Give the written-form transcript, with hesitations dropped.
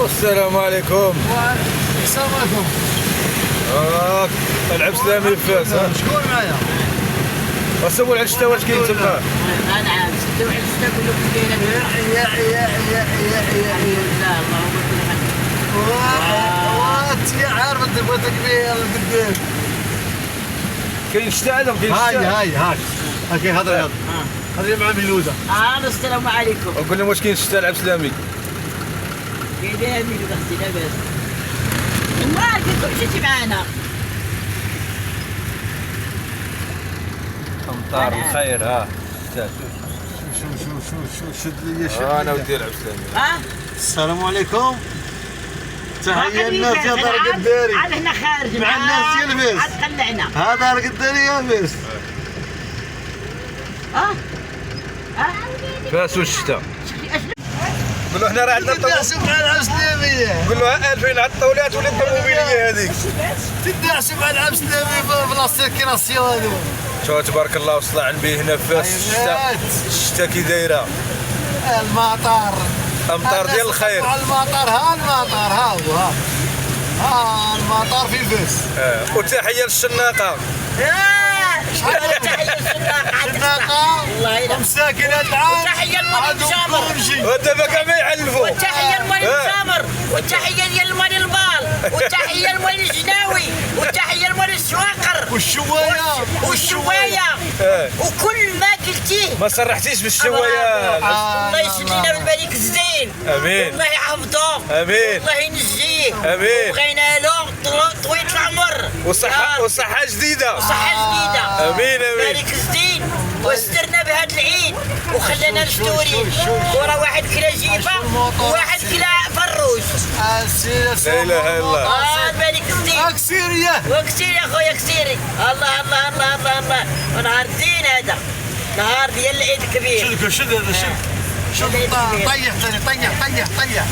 السلام عليكم. السلام عليكم. العب سلامي في فاس. شكون معايا؟ وسبوا العشتا واش كاين تما؟ انا عارف سدوا العشتا كلهم كاينه يا عارف انت بغيت كبير قدام. كاين شتا عندهم كاين شتا. هاي كاين هضر هذه مع ميلوده. السلام عليكم. وقول لهم واش كاين شتا العب سلامي. كاينه ميلوده اختي لاباس. ما كنتو مشيتي معانا. امطار الخير ها. شو شد لي شد. انا ودي العب سلامي. السلام عليكم. تحية الناس يا دار القداري. عاد هنا خارج مع الناس يلبس. عاد قلعنا. هذا القداري يلبس. فاس والشتا. قول له هنا راه عندنا تدعسوا مع العب سلامية. قول له 2000 على الطاولات ولا الطوموبيليه هذيك. تدعسوا مع العب سلامية بلا سيركيلاسيون. شو تبارك الله وصل به هنا فاس الشتا كي دايره. المطر. امطار ديال الخير. المطر ها هو المطر في فاس. وتحيه للشناقه. تحية الشناقة ومساكن هاد العام. تحية المولد جامر. ودابا كاع ما يعلفوا. والتحية المولد جامر. والتحية ديال المولد البال. والتحية المولد الجناوي. والتحية المولد الشواقر. والشواية. وكل ما قلتيه. ما صرحتيش بالشوايه. الله يسد لنا بالبريك الزين. امين. الله يحفظه. امين. الله ينجيه. امين. بغينا له طويل العمر. وصحه جديده. صحة جديدة. امين. بارك الزين واسترنا بهذا العيد وخلانا نستوري. ورا واحد كلا جيفه وواحد كلا فروج. لا اله الا الله. بارك الزين. اكسيريه. وكسير يا خويا كسيري. الله الله الله الله الله. ونهار الزين هذا. نهار ديال العيد الكبير. شد طيح.